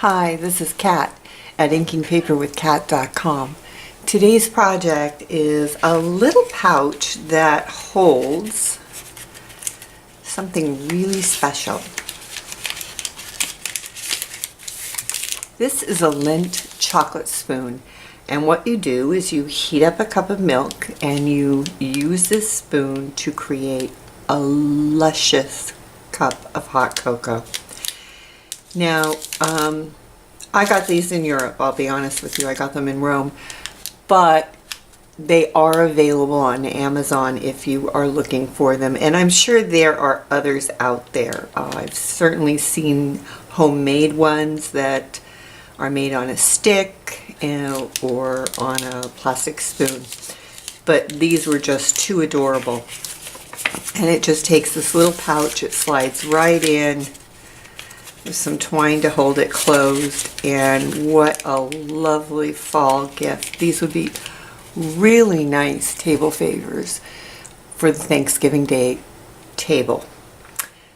Hi, this is Kat at inkingpaperwithkat.com. Today's project is a little pouch that holds something really special. This is a Lindt chocolate spoon, and what you do is you heat up a cup of milk and you use this spoon to create a luscious cup of hot cocoa. Now, I got these in Europe, I'll be honest with you. I got them in Rome, but they are available on Amazon if you are looking for them, and I'm sure there are others out there. I've certainly seen homemade ones that are made on a stick or on a plastic spoon, but these were just too adorable. And it just takes this little pouch, it slides right in. There's some twine to hold it closed, and what a lovely fall gift. These would be really nice table favors for the Thanksgiving Day table.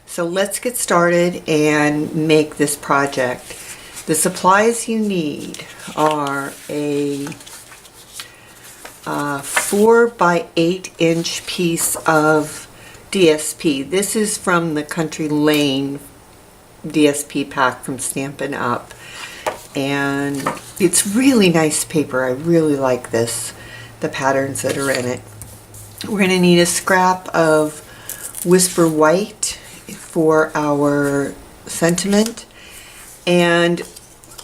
So let's get started and make this project. The supplies you need are a 4 by 8 inch piece of DSP. This is from the Country Lane DSP pack from Stampin' Up, and it's really nice paper. I really like this, the patterns that are in it. We're going to need a scrap of Whisper White for our sentiment, and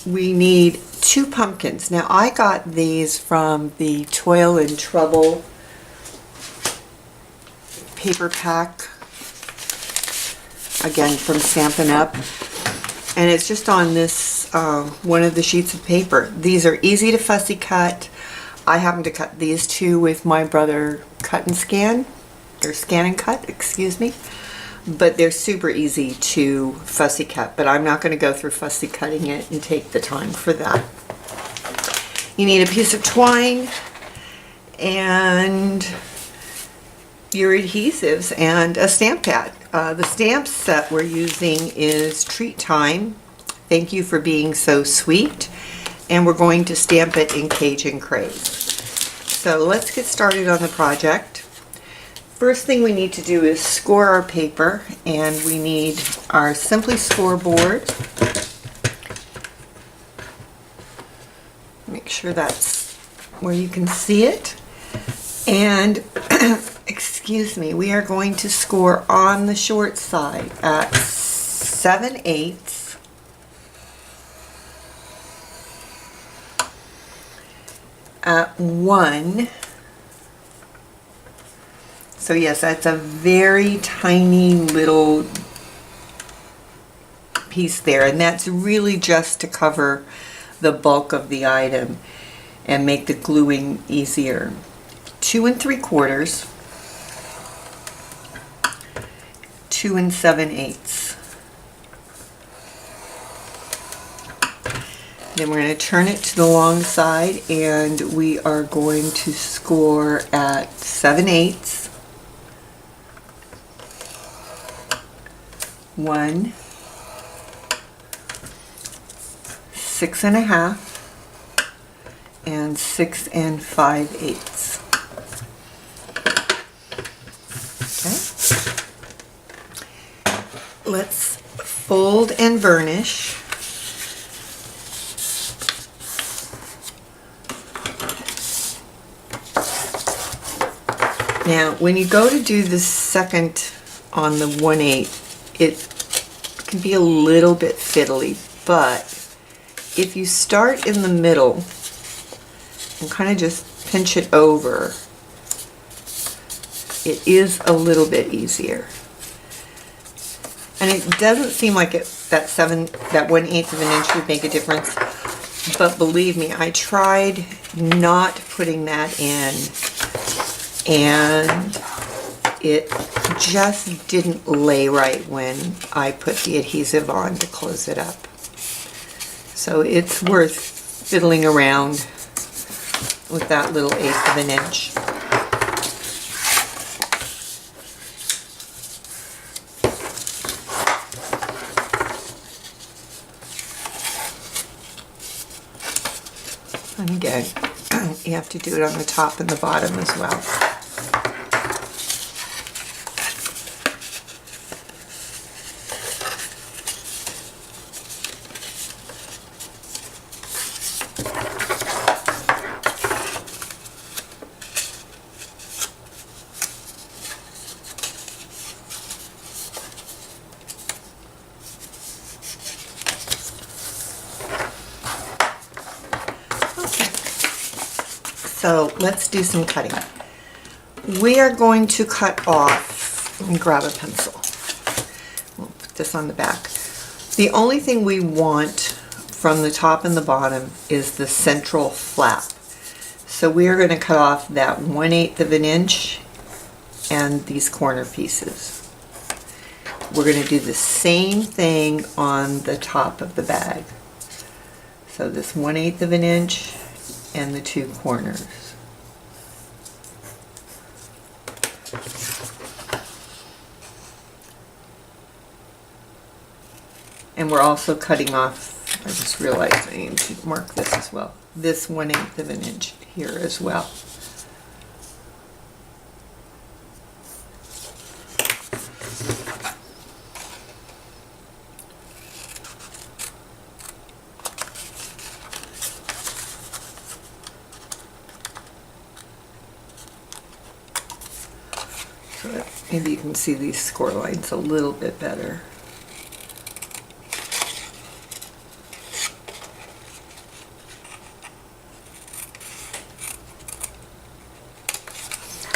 we need 2 pumpkins. Now I got these from the Toil and Trouble paper pack, again from Stampin' Up, and it's just on this one of the sheets of paper. These are easy to fussy cut. I happen to cut these two with my brother Cut and Scan, or Scan and Cut, excuse me, but they're super easy to fussy cut, but I'm not going to go through fussy cutting it and take the time for that. You need a piece of twine and your adhesives and a stamp pad. The stamp set we're using is Treat Time, Thank You for Being So Sweet, and we're going to stamp it in Cajun Craze. So let's get started on the project. First thing we need to do is score our paper, and we need our Simply scoreboard. Make sure that's where you can see it. And excuse me, we are going to score on the short side at 7/8 at 1. So yes, that's a very tiny little piece there, and that's really just to cover the bulk of the item and make the gluing easier. 2 3/4, 2 7/8. Then we're going to turn it to the long side, and we are going to score at 7/8, 1, 6 1/2, and 6 5/8. Let's fold and burnish. Now, when you go to do the second on the 1/8, it can be a little bit fiddly, but if you start in the middle and kind of just pinch it over, it is a little bit easier. And it doesn't seem like that 1/8 of an inch would make a difference, but believe me, I tried not putting that in, and it just didn't lay right when I put the adhesive on to close it up. So it's worth fiddling around with that little 1/8 of an inch. And again, you have to do it on the top and the bottom as well. So let's do some cutting. We are going to cut off, let me grab a pencil. We'll put this on the back. The only thing we want from the top and the bottom is the central flap. So we are going to cut off that 1/8 of an inch and these corner pieces. We're going to do the same thing on the top of the bag. So this 1/8 of an inch and the two corners. And we're also cutting off, I just realized I need to mark this as well, this 1/8 of an inch here as well. So that maybe you can see these score lines a little bit better.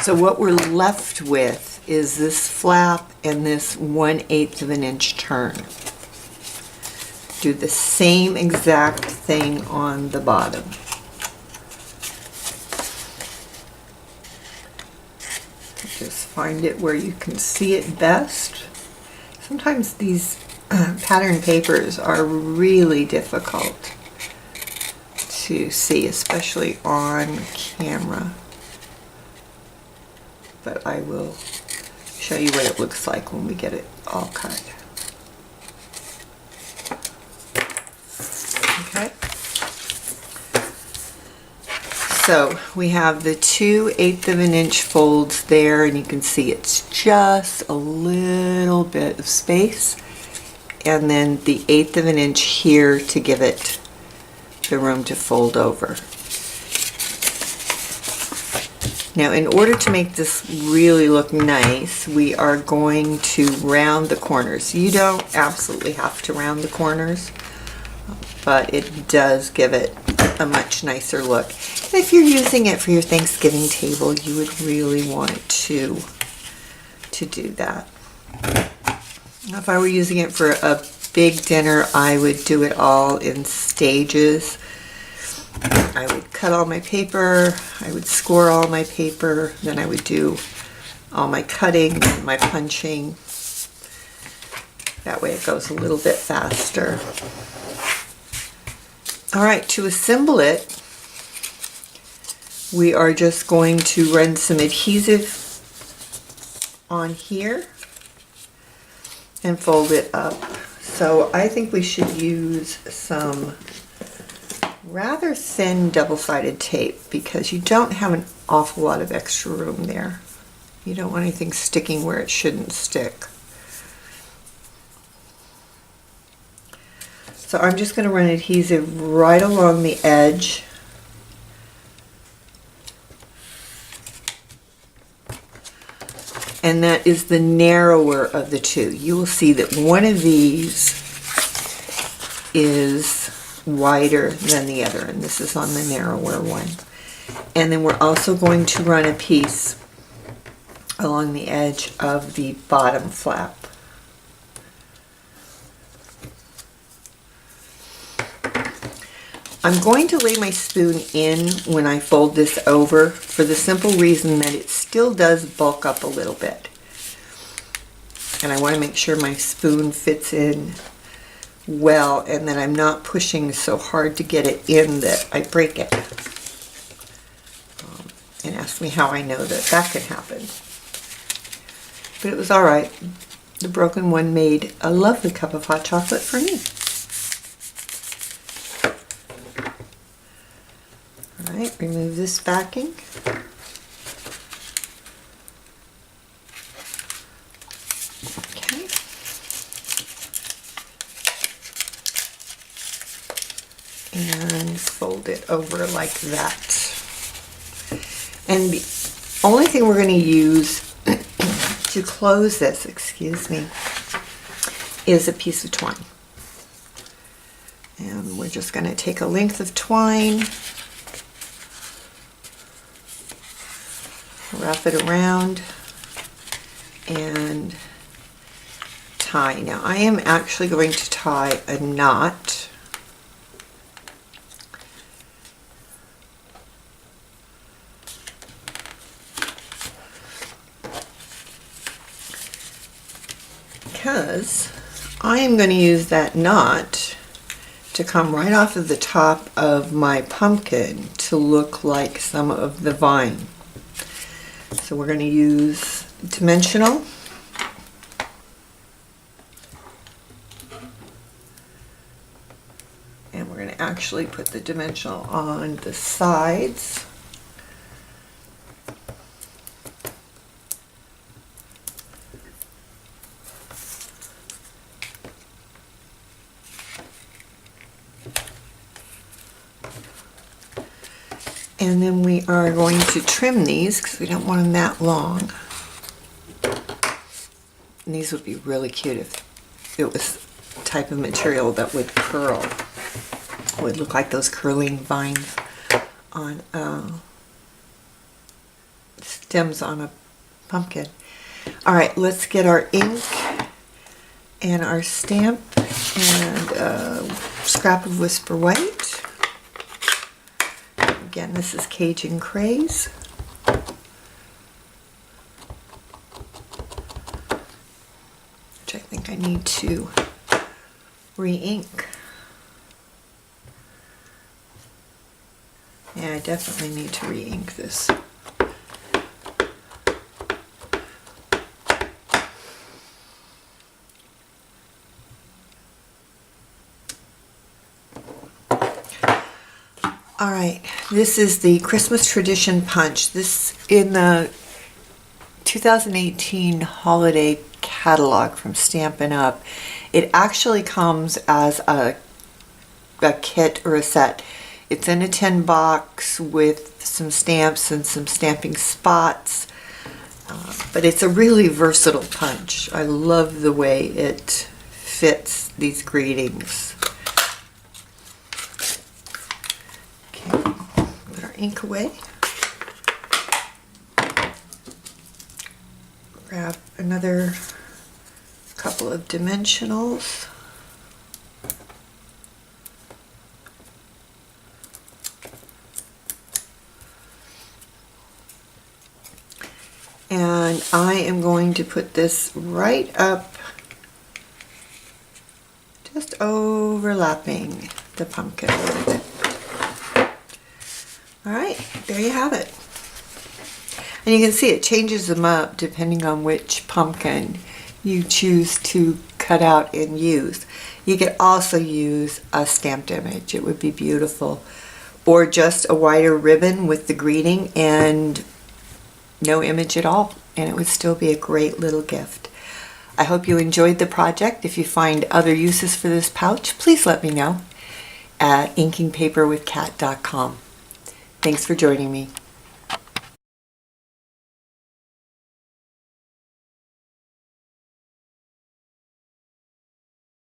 So what we're left with is this flap and this 1/8 of an inch turn. Do the same exact thing on the bottom. Just find it where you can see it best. Sometimes these pattern papers are really difficult to see, especially on camera. But I will show you what it looks like when we get it all cut. Okay. So we have the 2/8 of an inch folds there, and you can see it's just a little bit of space. And then the 1/8 of an inch here to give it the room to fold over. Now, in order to make this really look nice, we are going to round the corners. You don't absolutely have to round the corners, but it does give it a much nicer look. And if you're using it for your Thanksgiving table, you would really want to do that. If I were using it for a big dinner, I would do it all in stages. I would cut all my paper, I would score all my paper, then I would do all my cutting, my punching. That way it goes a little bit faster. All right, to assemble it, we are just going to run some adhesive on here and fold it up. So I think we should use some rather thin double-sided tape because you don't have an awful lot of extra room there. You don't want anything sticking where it shouldn't stick. So I'm just going to run adhesive right along the edge. And that is the narrower of the two. You will see that one of these is wider than the other, and this is on the narrower one. And then we're also going to run a piece along the edge of the bottom flap. I'm going to lay my spoon in when I fold this over for the simple reason that it still does bulk up a little bit. And I want to make sure my spoon fits in well and that I'm not pushing so hard to get it in that I break it. And ask me how I know that that can happen. But it was all right. The broken one made a lovely cup of hot chocolate for me. remove this backing. Okay. And fold it over like that. And the only thing we're going to use to close this, excuse me, is a piece of twine. And we're just going to take a length of twine, wrap it around, and tie. Now I am actually going to tie a knot. Because I am going to use that knot to come right off of the top of my pumpkin to look like some of the vine. So we're going to use dimensional. And we're going to actually put the dimensional on the sides. And then we are going to trim these because we don't want them that long. And these would be really cute if it was a type of material that would curl. It would look like those curling vines on stems on a pumpkin. All right, let's get our ink and our stamp and a scrap of Whisper White. Again, this is Cajun Craze. Which I think I need to re-ink. Yeah, I definitely need to re-ink this. All right, this is the Christmas Tradition Punch. This in the 2018 holiday catalog from Stampin' Up. It actually comes as a kit or a set. It's in a tin box with some stamps and some stamping spots. But it's a really versatile punch. I love the way it fits these greetings. Put our ink away. Grab another couple of dimensionals. And I am going to put this right up, just overlapping the pumpkin a little bit. All right, there you have it. And you can see it changes them up depending on which pumpkin you choose to cut out and use. You could also use a stamped image. It would be beautiful. Or just a wider ribbon with the greeting and no image at all. And it would still be a great little gift. I hope you enjoyed the project. If you find other uses for this pouch, please let me know at inkingpaperwithkat.com. Thanks for joining me.